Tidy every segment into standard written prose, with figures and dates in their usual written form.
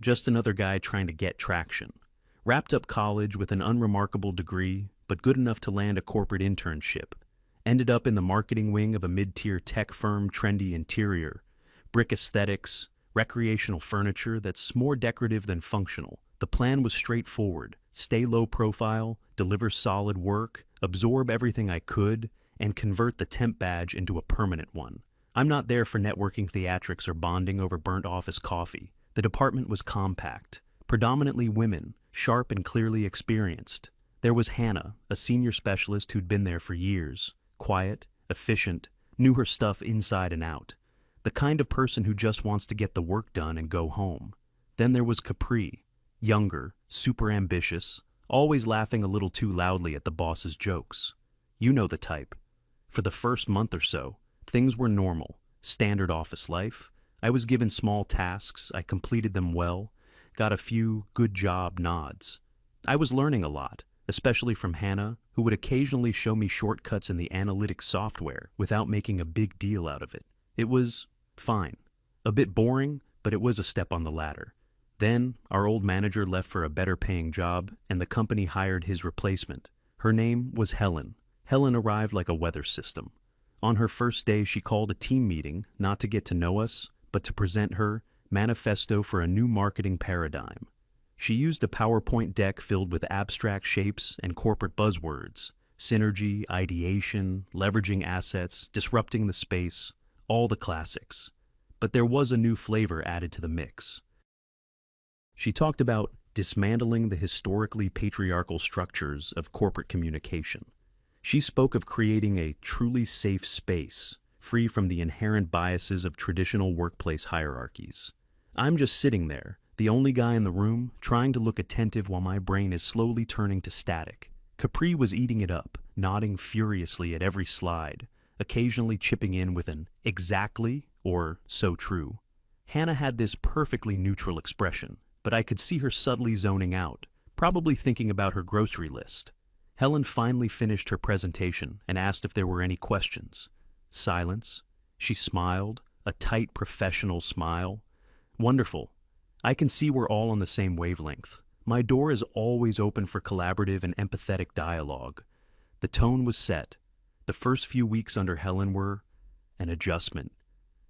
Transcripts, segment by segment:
just another guy trying to get traction. Wrapped up college with an unremarkable degree, but good enough to land a corporate internship. Ended up in the marketing wing of a mid-tier tech firm, trendy interior, brick aesthetics, recreational furniture that's more decorative than functional. The plan was straightforward: stay low profile, deliver solid work, absorb everything I could, and convert the temp badge into a permanent one. I'm not there for networking theatrics or bonding over burnt office coffee. The department was compact, predominantly women, sharp and clearly experienced. There was Hannah, a senior specialist who'd been there for years, quiet, efficient, knew her stuff inside and out. The kind of person who just wants to get the work done and go home. Then there was Capri, younger, super ambitious, always laughing a little too loudly at the boss's jokes. You know the type. For the first month or so, things were normal, standard office life. I was given small tasks, I completed them well, got a few good job nods. I was learning a lot, especially from Hannah, who would occasionally show me shortcuts in the analytics software without making a big deal out of it. It was fine. A bit boring, but it was a step on the ladder. Then, our old manager left for a better paying job, and the company hired his replacement. Her name was Helen. Helen arrived like a weather system. On her first day, she called a team meeting, not to get to know us, but to present her manifesto for a new marketing paradigm. She used a PowerPoint deck filled with abstract shapes and corporate buzzwords: synergy, ideation, leveraging assets, disrupting the space, all the classics. But there was a new flavor added to the mix. She talked about dismantling the historically patriarchal structures of corporate communication. She spoke of creating a truly safe space, free from the inherent biases of traditional workplace hierarchies. I'm just sitting there, the only guy in the room, trying to look attentive while my brain is slowly turning to static. Capri was eating it up, nodding furiously at every slide, occasionally chipping in with an "exactly" or "so true." Hannah had this perfectly neutral expression, but I could see her subtly zoning out, probably thinking about her grocery list. Helen finally finished her presentation and asked if there were any questions. Silence. She smiled, a tight professional smile. Wonderful. I can see we're all on the same wavelength. My door is always open for collaborative and empathetic dialogue. The tone was set. The first few weeks under Helen were an adjustment.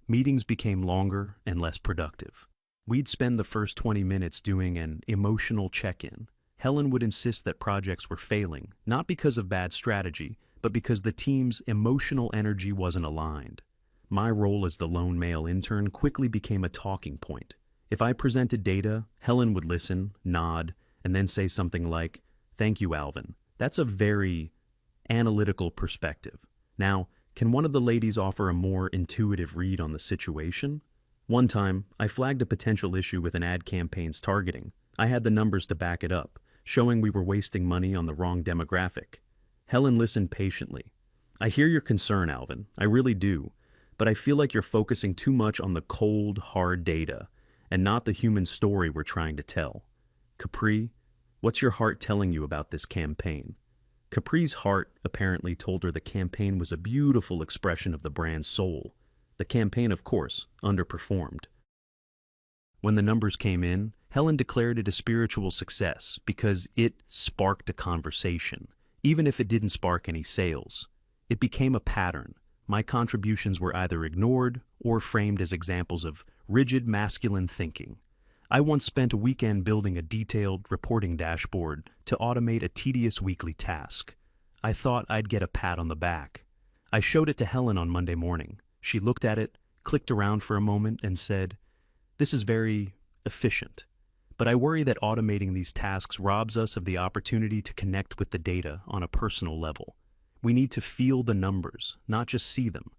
Meetings became longer and less productive. We'd spend the first 20 minutes doing an emotional check-in. Helen would insist that projects were failing, not because of bad strategy, but because the team's emotional energy wasn't aligned. My role as the lone male intern quickly became a talking point. If I presented data, Helen would listen, nod, and then say something like, "Thank you, Alvin. That's a very analytical perspective. Now, can one of the ladies offer a more intuitive read on the situation?" One time, I flagged a potential issue with an ad campaign's targeting. I had the numbers to back it up, showing we were wasting money on the wrong demographic. Helen listened patiently. "I hear your concern, Alvin. I really do. But I feel like you're focusing too much on the cold, hard data, and not the human story we're trying to tell. Capri, what's your heart telling you about this campaign?" Capri's heart apparently told her the campaign was a beautiful expression of the brand's soul. The campaign, of course, underperformed. When the numbers came in, Helen declared it a spiritual success because it sparked a conversation, even if it didn't spark any sales. It became a pattern. My contributions were either ignored or framed as examples of rigid masculine thinking. I once spent a weekend building a detailed reporting dashboard to automate a tedious weekly task. I thought I'd get a pat on the back. I showed it to Helen on Monday morning. She looked at it, clicked around for a moment, and said, "This is very efficient. But I worry that automating these tasks robs us of the opportunity to connect with the data on a personal level. We need to feel the numbers, not just see them."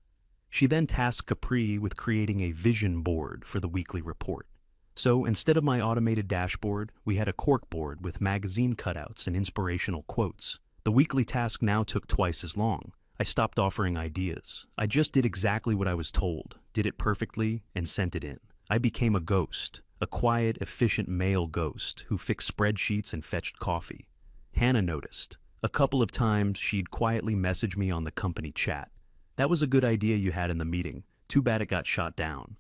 She then tasked Capri with creating a vision board for the weekly report. So instead of my automated dashboard, we had a corkboard with magazine cutouts and inspirational quotes. The weekly task now took twice as long. I stopped offering ideas. I just did exactly what I was told, did it perfectly, and sent it in. I became a ghost, a quiet, efficient male ghost who fixed spreadsheets and fetched coffee. Hannah noticed. A couple of times, she'd quietly message me on the company chat. "That was a good idea you had in the meeting. Too bad it got shot down."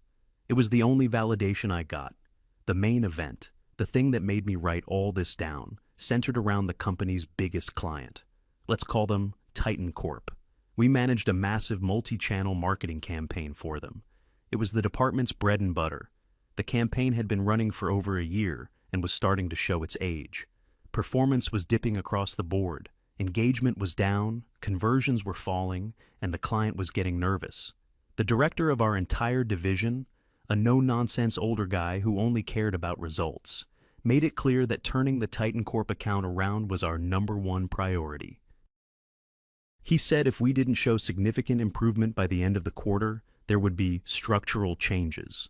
It was the only validation I got. The The main event, the thing that made me write all this down, centered around the company's biggest client. Let's call them Titan Corp. We managed a massive multi-channel marketing campaign for them. It was the department's bread and butter. The campaign had been running for over a year and was starting to show its age. Performance was dipping across the board. Engagement was down, conversions were falling, and the client was getting nervous. The director of our entire division, a no-nonsense older guy who only cared about results, made it clear that turning the Titan Corp account around was our #1 priority. He said if we didn't show significant improvement by the end of the quarter, there would be structural changes.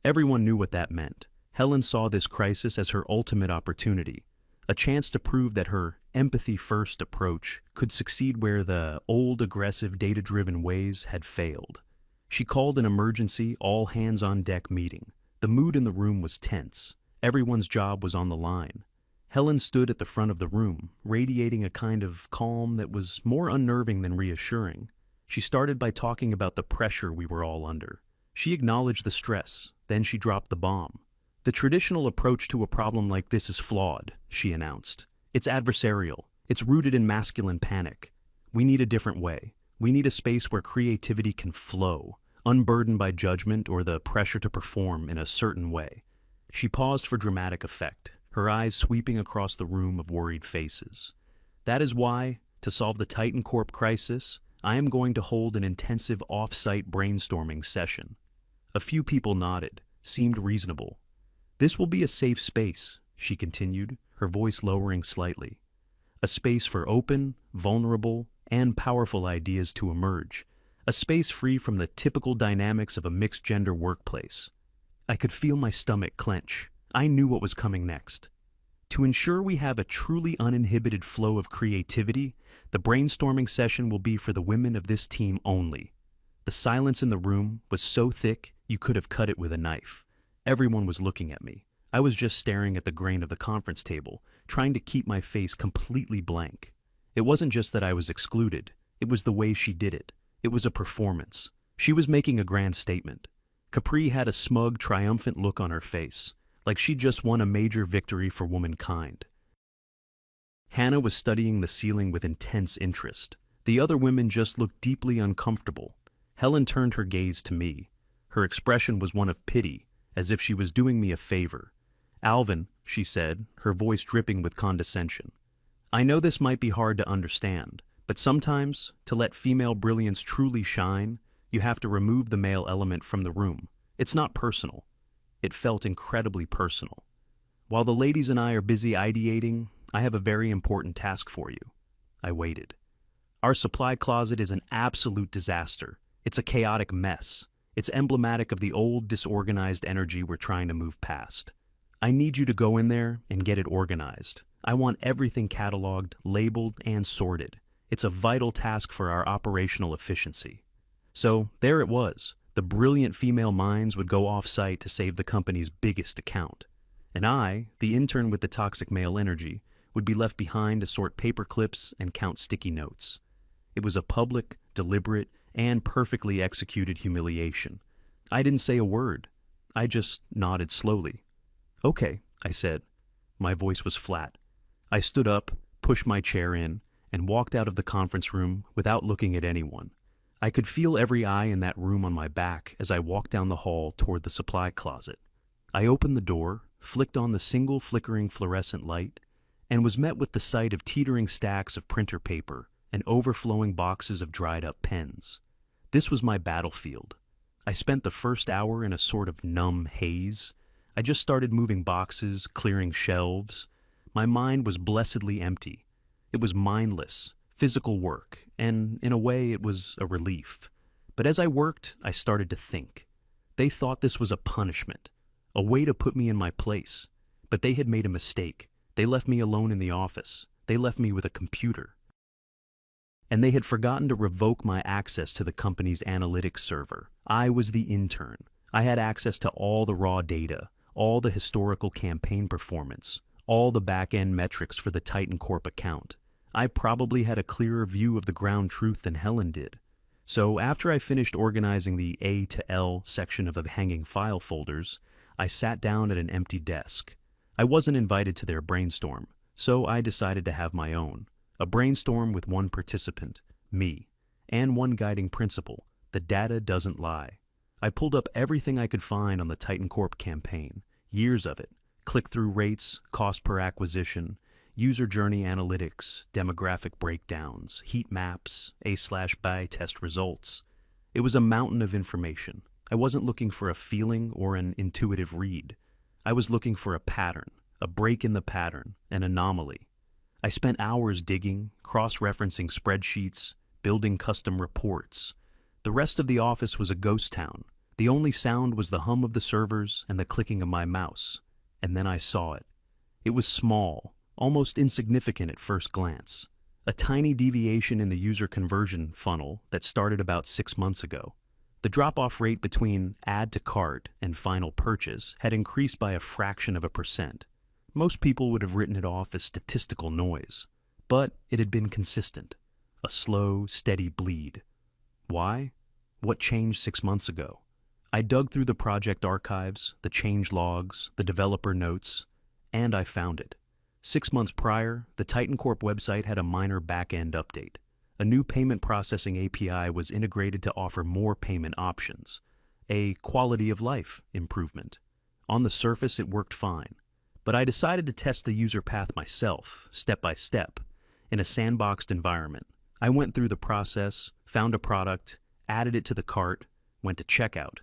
Everyone knew what that meant. Helen saw this crisis as her ultimate opportunity, a chance to prove that her empathy-first approach could succeed where the old, aggressive, data-driven ways had failed. She called an emergency, all-hands-on-deck meeting. The mood in the room was tense. Everyone's job was on the line. Helen stood at the front of the room, radiating a kind of calm that was more unnerving than reassuring. She started by talking about the pressure we were all under. She acknowledged the stress, then she dropped the bomb. The traditional approach to a problem like this is flawed, she announced. It's adversarial. It's rooted in masculine panic. We need a different way. We need a space where creativity can flow, unburdened by judgment or the pressure to perform in a certain way. She paused for dramatic effect, her eyes sweeping across the room of worried faces. That is why, to solve the Titan Corp crisis, I am going to hold an intensive off-site brainstorming session. A few people nodded, seemed reasonable. This will be a safe space, she continued, her voice lowering slightly. A space for open, vulnerable, and powerful ideas to emerge. A space free from the typical dynamics of a mixed-gender workplace. I could feel my stomach clench. I knew what was coming next. To ensure we have a truly uninhibited flow of creativity, the brainstorming session will be for the women of this team only. The silence in the room was so thick you could have cut it with a knife. Everyone was looking at me. I was just staring at the grain of the conference table, trying to keep my face completely blank. It wasn't just that I was excluded. It was the way she did it. It was a performance. She was making a grand statement. Capri had a smug, triumphant look on her face, like she'd just won a major victory for womankind. Hannah was studying the ceiling with intense interest. The other women just looked deeply uncomfortable. Helen turned her gaze to me. Her expression was one of pity, as if she was doing me a favor. "Alvin," she said, her voice dripping with condescension. "I know this might be hard to understand, but sometimes, to let female brilliance truly shine, you have to remove the male element from the room. It's not personal." It felt incredibly personal. "While the ladies and I are busy ideating, I have a very important task for you." I waited. "Our supply closet is an absolute disaster. It's a chaotic mess. It's emblematic of the old, disorganized energy we're trying to move past. I need you to go in there and get it organized. I want everything cataloged, labeled, and sorted. It's a vital task for our operational efficiency." So there it was. The brilliant female minds would go off-site to save the company's biggest account. And I, the intern with the toxic male energy, would be left behind to sort paper clips and count sticky notes. It was a public, deliberate, and perfectly executed humiliation. I didn't say a word. I just nodded slowly. "Okay," I said. My voice was flat. I stood up, pushed my chair in, and walked out of the conference room without looking at anyone. I could feel every eye in that room on my back as I walked down the hall toward the supply closet. I opened the door, flicked on the single flickering fluorescent light, and was met with the sight of teetering stacks of printer paper and overflowing boxes of dried-up pens. This was my battlefield. I spent the first hour in a sort of numb haze. I just started moving boxes, clearing shelves. My mind was blessedly empty. It was mindless, physical work, and in a way it was a relief. But as I worked, I started to think. They thought this was a punishment, a way to put me in my place. But they had made a mistake. They left me alone in the office. They left me with a computer. And they had forgotten to revoke my access to the company's analytics server. I was the intern. I had access to all the raw data, all the historical campaign performance, all the back-end metrics for the Titan Corp account. I probably had a clearer view of the ground truth than Helen did. So after I finished organizing the A to L section of the hanging file folders, I sat down at an empty desk. I wasn't invited to their brainstorm, so I decided to have my own. A brainstorm with one participant, me, and one guiding principle: the data doesn't lie. I pulled up everything I could find on the Titan Corp campaign, years of it, click-through rates, cost per acquisition, user journey analytics, demographic breakdowns, heat maps, A/B test results. It was a mountain of information. I wasn't looking for a feeling or an intuitive read. I was looking for a pattern, a break in the pattern, an anomaly. I spent hours digging, cross-referencing spreadsheets, building custom reports. The rest of the office was a ghost town. The only sound was the hum of the servers and the clicking of my mouse. And then I saw it. It was small, almost insignificant at first glance. A tiny deviation in the user conversion funnel that started about 6 months ago. The drop-off rate between add to cart and final purchase had increased by a fraction of a percent. Most people would have written it off as statistical noise, but it had been consistent. A slow, steady bleed. Why? What changed 6 months ago? I dug through the project archives, the change logs, the developer notes, and I found it. 6 months prior, the Titan Corp website had a minor back-end update. A new payment processing API was integrated to offer more payment options. A quality of life improvement. On the surface, it worked fine. But I decided to test the user path myself, step by step, in a sandboxed environment. I went through the process, found a product, added it to the cart, went to checkout.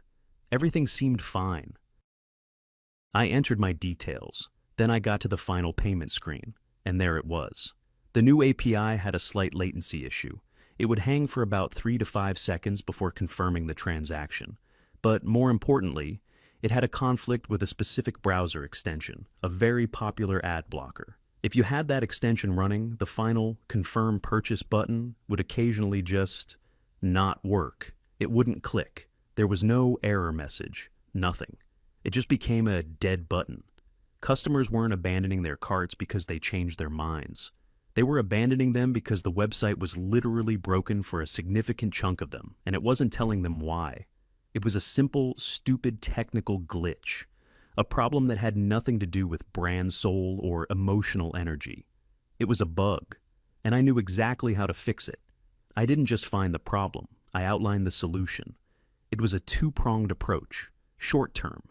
Everything seemed fine. I entered my details. Then I got to the final payment screen, and there it was. The new API had a slight latency issue. It would hang for about 3 to 5 seconds before confirming the transaction. But more importantly, it had a conflict with a specific browser extension, a very popular ad blocker. If you had that extension running, the final confirm purchase button would occasionally just not work. It wouldn't click. There was no error message, nothing. It just became a dead button. Customers weren't abandoning their carts because they changed their minds. They were abandoning them because the website was literally broken for a significant chunk of them, and it wasn't telling them why. It was a simple, stupid technical glitch, a problem that had nothing to do with brand soul or emotional energy. It was a bug, and I knew exactly how to fix it. I didn't just find the problem, I outlined the solution. It was a two-pronged approach, short-term.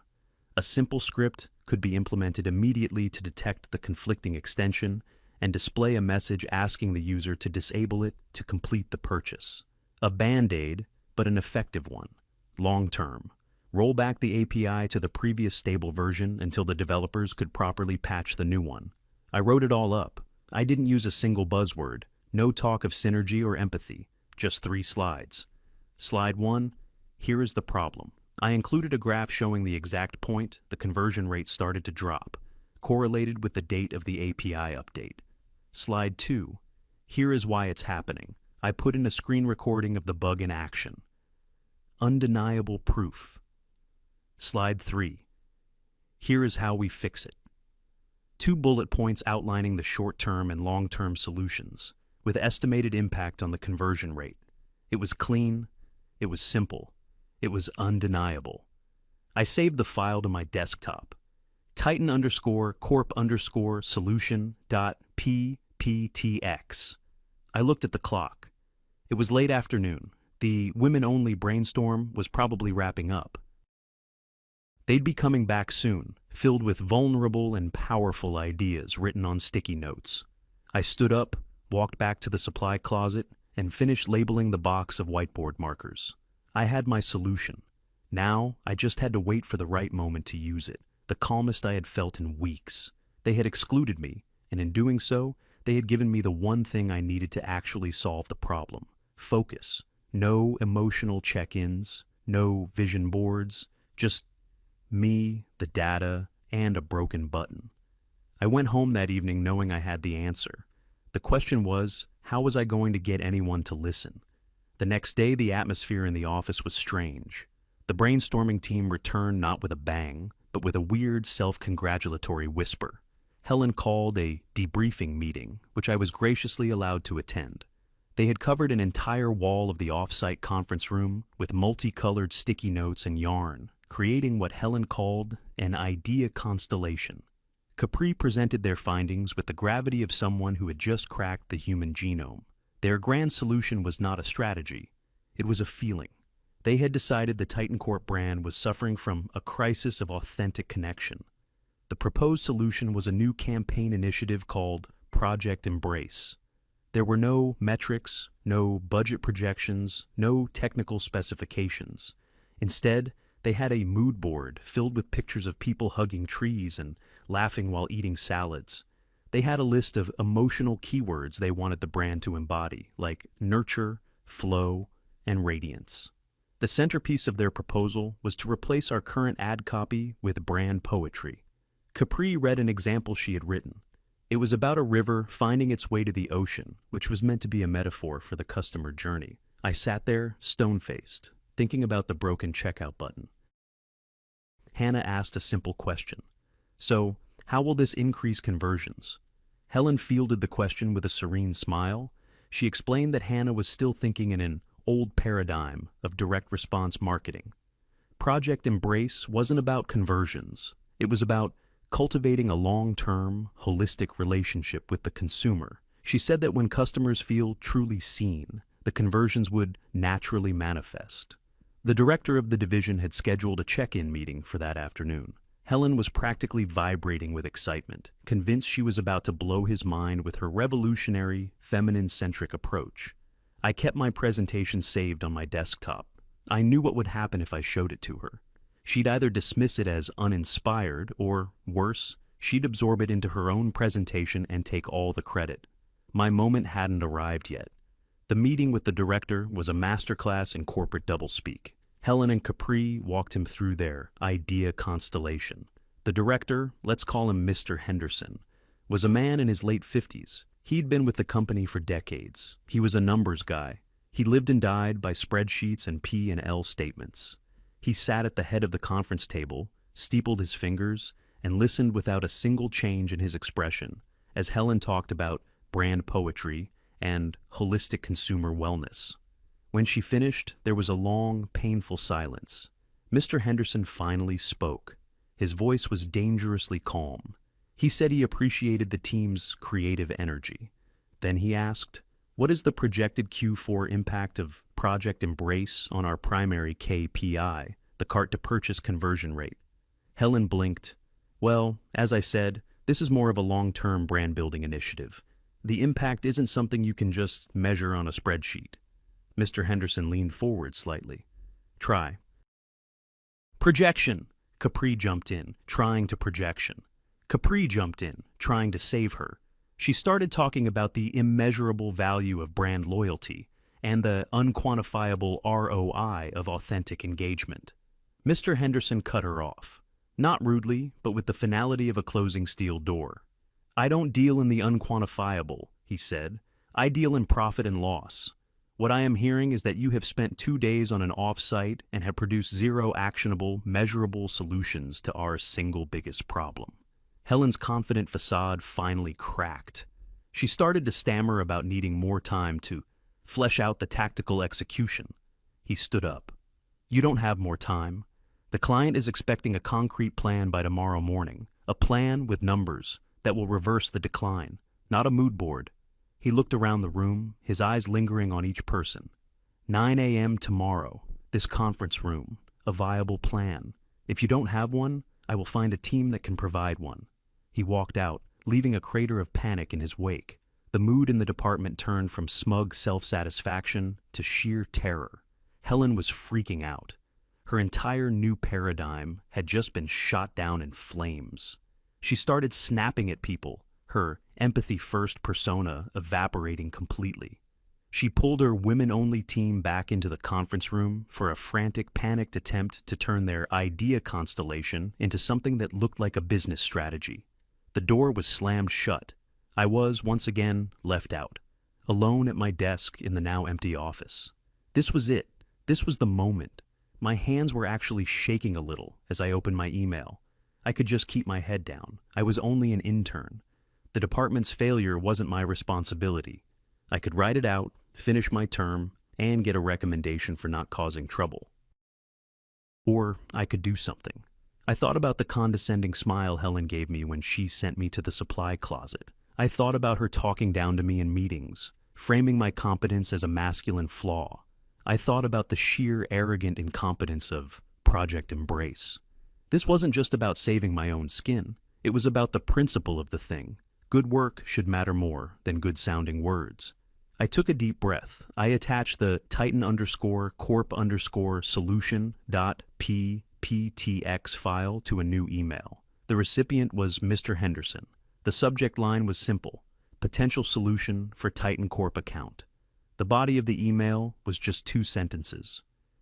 A simple script could be implemented immediately to detect the conflicting extension and display a message asking the user to disable it to complete the purchase. A band-aid, but an effective one. Long-term. Roll back the API to the previous stable version until the developers could properly patch the new one. I wrote it all up. I didn't use a single buzzword, no talk of synergy or empathy, just 3 slides. Slide 1, here is the problem. I included a graph showing the exact point the conversion rate started to drop, correlated with the date of the API update. Slide 2, here is why it's happening. I put in a screen recording of the bug in action. Undeniable proof. Slide 3, here is how we fix it. 2 bullet points outlining the short-term and long-term solutions, with estimated impact on the conversion rate. It was clean, it was simple, it was undeniable. I saved the file to my desktop. Titan_corp_solution.pptx. I looked at the clock. It was late afternoon. The women-only brainstorm was probably wrapping up. They'd be coming back soon, filled with vulnerable and powerful ideas written on sticky notes. I stood up, walked back to the supply closet, and finished labeling the box of whiteboard markers. I had my solution. Now, I just had to wait for the right moment to use it, the calmest I had felt in weeks. They had excluded me, and in doing so, they had given me the one thing I needed to actually solve the problem: focus. No emotional check-ins, no vision boards, just me, the data, and a broken button. I went home that evening knowing I had the answer. The question was, how was I going to get anyone to listen? The next day, the atmosphere in the office was strange. The brainstorming team returned not with a bang, but with a weird self-congratulatory whisper. Helen called a debriefing meeting, which I was graciously allowed to attend. They had covered an entire wall of the off-site conference room with multicolored sticky notes and yarn, creating what Helen called an idea constellation. Capri presented their findings with the gravity of someone who had just cracked the human genome. Their grand solution was not a strategy, it was a feeling. They had decided the TitanCorp brand was suffering from a crisis of authentic connection. The proposed solution was a new campaign initiative called Project Embrace. There were no metrics, no budget projections, no technical specifications. Instead, they had a mood board filled with pictures of people hugging trees and laughing while eating salads. They had a list of emotional keywords they wanted the brand to embody, like nurture, flow, and radiance. The centerpiece of their proposal was to replace our current ad copy with brand poetry. Capri read an example she had written. It was about a river finding its way to the ocean, which was meant to be a metaphor for the customer journey. I sat there, stone-faced, thinking about the broken checkout button. Hannah asked a simple question. So, how will this increase conversions? Helen fielded the question with a serene smile. She explained that Hannah was still thinking in an old paradigm of direct response marketing. Project Embrace wasn't about conversions. It was about cultivating a long-term, holistic relationship with the consumer. She said that when customers feel truly seen, the conversions would naturally manifest. The director of the division had scheduled a check-in meeting for that afternoon. Helen was practically vibrating with excitement, convinced she was about to blow his mind with her revolutionary, feminine-centric approach. I kept my presentation saved on my desktop. I knew what would happen if I showed it to her. She'd either dismiss it as uninspired, or, worse, she'd absorb it into her own presentation and take all the credit. My moment hadn't arrived yet. The meeting with the director was a masterclass in corporate doublespeak. Helen and Capri walked him through their idea constellation. The director, let's call him Mr. Henderson, was a man in his late 50s. He'd been with the company for decades. He was a numbers guy. He lived and died by spreadsheets and P&L statements. He sat at the head of the conference table, steepled his fingers, and listened without a single change in his expression as Helen talked about brand poetry and holistic consumer wellness. When she finished, there was a long, painful silence. Mr. Henderson finally spoke. His voice was dangerously calm. He said he appreciated the team's creative energy. Then he asked, "What is the projected Q4 impact of Project Embrace on our primary KPI, the cart-to-purchase conversion rate?" Helen blinked. "Well, as I said, this is more of a long-term brand-building initiative. The impact isn't something you can just measure on a spreadsheet." Mr. Henderson leaned forward slightly. "Try." "Projection!" Capri jumped in, trying to projection. Capri jumped in, trying to save her. She started talking about the immeasurable value of brand loyalty and the unquantifiable ROI of authentic engagement. Mr. Henderson cut her off, not rudely, but with the finality of a closing steel door. "I don't deal in the unquantifiable," he said. "I deal in profit and loss. What I am hearing is that you have spent 2 days on an off-site and have produced 0 actionable, measurable solutions to our single biggest problem." Helen's confident facade finally cracked. She started to stammer about needing more time to flesh out the tactical execution. He stood up. "You don't have more time. The client is expecting a concrete plan by tomorrow morning, a plan with numbers that will reverse the decline, not a mood board." He looked around the room, his eyes lingering on each person. 9 a.m. tomorrow, this conference room, a viable plan. If you don't have one, I will find a team that can provide one. He walked out, leaving a crater of panic in his wake. The mood in the department turned from smug self-satisfaction to sheer terror. Helen was freaking out. Her entire new paradigm had just been shot down in flames. She started snapping at people, her empathy-first persona evaporating completely. She pulled her women-only team back into the conference room for a frantic, panicked attempt to turn their idea constellation into something that looked like a business strategy. The door was slammed shut. I was, once again, left out, alone at my desk in the now empty office. This was it. This was the moment. My hands were actually shaking a little as I opened my email. I could just keep my head down. I was only an intern. The department's failure wasn't my responsibility. I could ride it out, finish my term, and get a recommendation for not causing trouble. Or I could do something. I thought about the condescending smile Helen gave me when she sent me to the supply closet. I thought about her talking down to me in meetings, framing my competence as a masculine flaw. I thought about the sheer arrogant incompetence of Project Embrace. This wasn't just about saving my own skin. It was about the principle of the thing. Good work should matter more than good-sounding words. I took a deep breath. I attached the titan_corp_solution.pptx file to a new email. The recipient was Mr. Henderson. The subject line was simple: potential solution for Titan Corp account. The body of the email was just 2 sentences.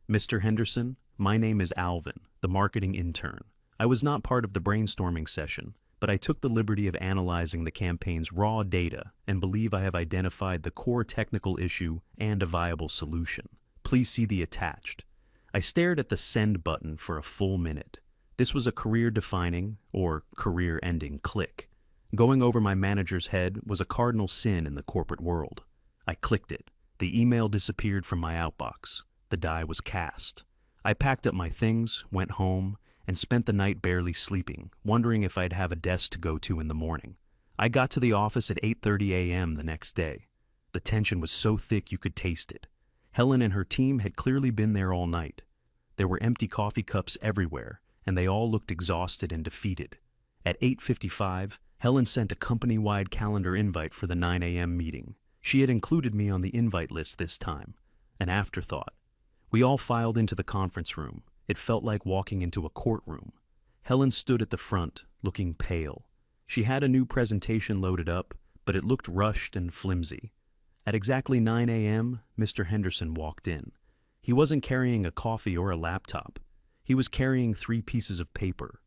Mr. Henderson, my name is Alvin, the marketing intern. I was not part of the brainstorming session, but I took the liberty of analyzing the campaign's raw data and believe I have identified the core technical issue and a viable solution. Please see the attached. I stared at the send button for a full minute. This was a career-defining or career-ending click. Going over my manager's head was a cardinal sin in the corporate world. I clicked it. The email disappeared from my outbox. The die was cast. I packed up my things, went home, and spent the night barely sleeping, wondering if I'd have a desk to go to in the morning. I got to the office at 8:30 a.m. the next day. The tension was so thick you could taste it. Helen and her team had clearly been there all night. There were empty coffee cups everywhere, and they all looked exhausted and defeated. At 8:55, Helen sent a company-wide calendar invite for the 9 a.m. meeting. She had included me on the invite list this time, an afterthought. We all filed into the conference room. It felt like walking into a courtroom. Helen stood at the front, looking pale. She had a new presentation loaded up, but it looked rushed and flimsy. At exactly 9 a.m., Mr. Henderson walked in. He wasn't carrying a coffee or a laptop. He was carrying 3 pieces of paper.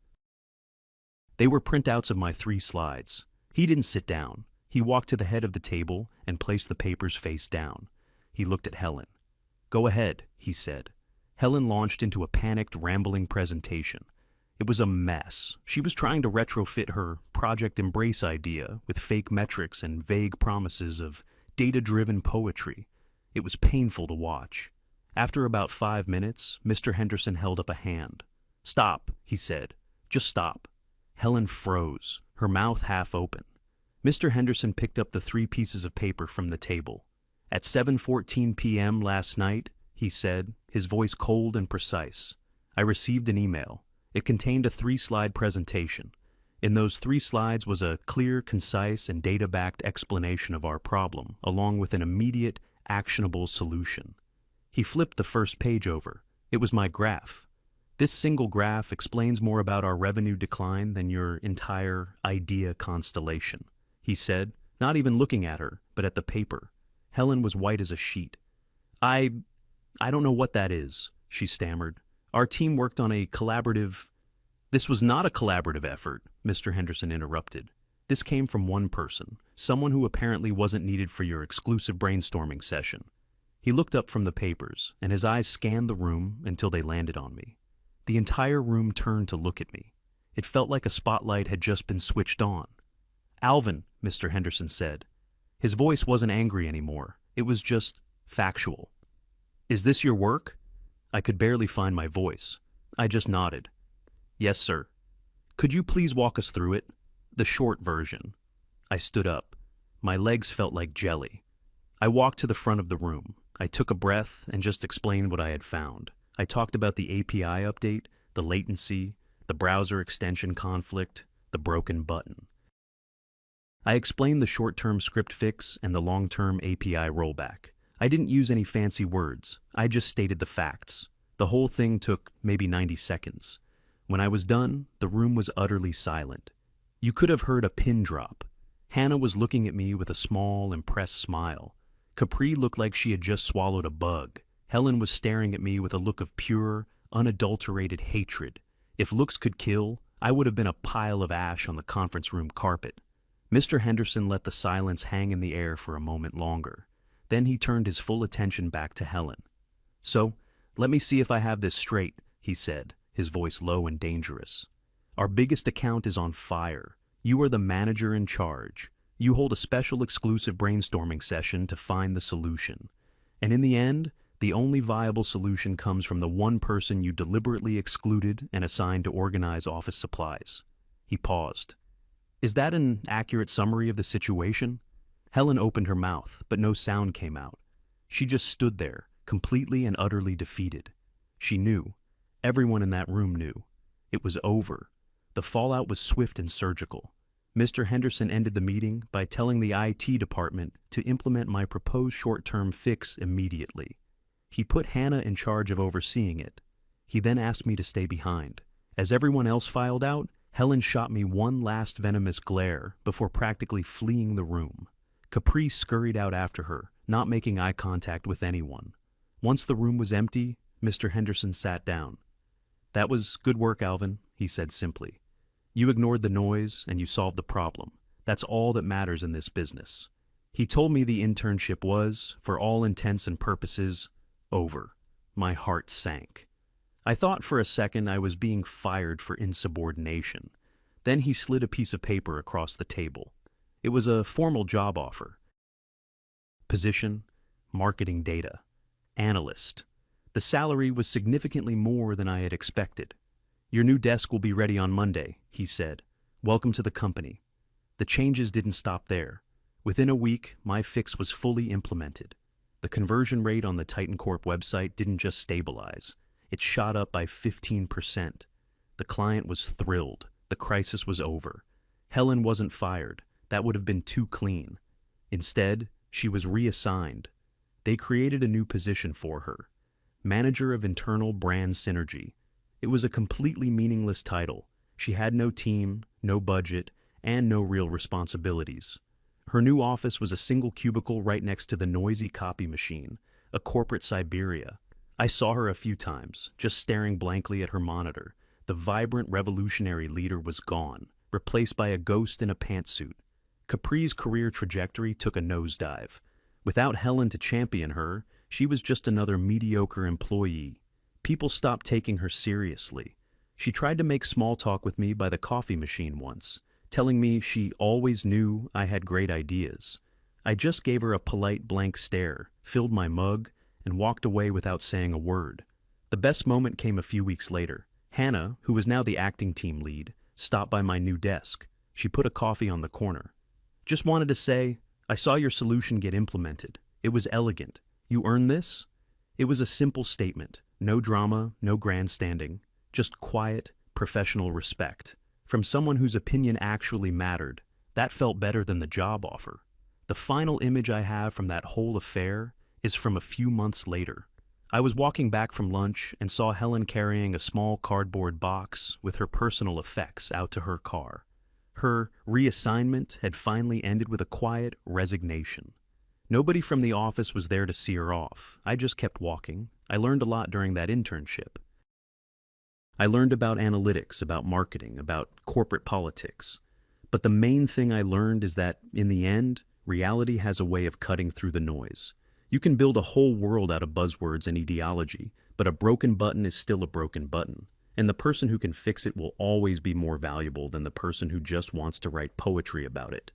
They were printouts of my 3 slides. He didn't sit down. He walked to the head of the table and placed the papers face down. He looked at Helen. "Go ahead," he said. Helen launched into a panicked, rambling presentation. It was a mess. She was trying to retrofit her Project Embrace idea with fake metrics and vague promises of data-driven poetry. It was painful to watch. After about 5 minutes, Mr. Henderson held up a hand. "Stop," he said. "Just stop." Helen froze, her mouth half open. Mr. Henderson picked up the 3 pieces of paper from the table. "At 7:14 p.m. last night," he said, his voice cold and precise, "I received an email. It contained a 3-slide presentation. In those 3 slides was a clear, concise, and data-backed explanation of our problem, along with an immediate, actionable solution." He flipped the first page over. It was my graph. "This single graph explains more about our revenue decline than your entire idea constellation," he said, not even looking at her, but at the paper. Helen was white as a sheet. I don't know what that is," she stammered. "Our team worked on a collaborative—" "This was not a collaborative effort," Mr. Henderson interrupted. "This came from one person, someone who apparently wasn't needed for your exclusive brainstorming session." He looked up from the papers, and his eyes scanned the room until they landed on me. The entire room turned to look at me. It felt like a spotlight had just been switched on. "Alvin," Mr. Henderson said. His voice wasn't angry anymore. It was just factual. "Is this your work?" I could barely find my voice. I just nodded. "Yes, sir." "Could you please walk us through it?" "The short version." I stood up. My legs felt like jelly. I walked to the front of the room. I took a breath and just explained what I had found. I talked about the API update, the latency, the browser extension conflict, the broken button. I explained the short-term script fix and the long-term API rollback. I didn't use any fancy words. I just stated the facts. The whole thing took maybe 90 seconds. When I was done, the room was utterly silent. You could have heard a pin drop. Hannah was looking at me with a small, impressed smile. Capri looked like she had just swallowed a bug. Helen was staring at me with a look of pure, unadulterated hatred. If looks could kill, I would have been a pile of ash on the conference room carpet. Mr. Henderson let the silence hang in the air for a moment longer. Then he turned his full attention back to Helen. "So, let me see if I have this straight," he said, his voice low and dangerous. "Our biggest account is on fire. You are the manager in charge. You hold a special exclusive brainstorming session to find the solution. And in the end, The only viable solution comes from the one person you deliberately excluded and assigned to organize office supplies. He paused. Is that an accurate summary of the situation? Helen opened her mouth, but no sound came out. She just stood there, completely and utterly defeated. She knew. Everyone in that room knew. It was over. The fallout was swift and surgical. Mr. Henderson ended the meeting by telling the IT department to implement my proposed short-term fix immediately. He put Hannah in charge of overseeing it. He then asked me to stay behind. As everyone else filed out, Helen shot me one last venomous glare before practically fleeing the room. Capri scurried out after her, not making eye contact with anyone. Once the room was empty, Mr. Henderson sat down. "That was good work, Alvin," he said simply. "You ignored the noise and you solved the problem. That's all that matters in this business." He told me the internship was, for all intents and purposes, over. My heart sank. I thought for a second I was being fired for insubordination. Then he slid a piece of paper across the table. It was a formal job offer. Position, marketing data, analyst. The salary was significantly more than I had expected. "Your new desk will be ready on Monday," he said. "Welcome to the company." The changes didn't stop there. Within a week, my fix was fully implemented. The conversion rate on the Titan Corp website didn't just stabilize. It shot up by 15%. The client was thrilled. The crisis was over. Helen wasn't fired. That would have been too clean. Instead, she was reassigned. They created a new position for her. Manager of Internal Brand Synergy. It was a completely meaningless title. She had no team, no budget, and no real responsibilities. Her new office was a single cubicle right next to the noisy copy machine, a corporate Siberia. I saw her a few times, just staring blankly at her monitor. The vibrant revolutionary leader was gone, replaced by a ghost in a pantsuit. Capri's career trajectory took a nosedive. Without Helen to champion her, she was just another mediocre employee. People stopped taking her seriously. She tried to make small talk with me by the coffee machine once, telling me she always knew I had great ideas. I just gave her a polite blank stare, filled my mug, and walked away without saying a word. The best moment came a few weeks later. Hannah, who was now the acting team lead, stopped by my new desk. She put a coffee on the corner. "Just wanted to say, I saw your solution get implemented. It was elegant. You earned this?" It was a simple statement. No drama, no grandstanding. Just quiet, professional respect. From someone whose opinion actually mattered. That felt better than the job offer. The final image I have from that whole affair is from a few months later. I was walking back from lunch and saw Helen carrying a small cardboard box with her personal effects out to her car. Her reassignment had finally ended with a quiet resignation. Nobody from the office was there to see her off. I just kept walking. I learned a lot during that internship. I learned about analytics, about marketing, about corporate politics. But the main thing I learned is that, in the end, reality has a way of cutting through the noise. You can build a whole world out of buzzwords and ideology, but a broken button is still a broken button. And the person who can fix it will always be more valuable than the person who just wants to write poetry about it.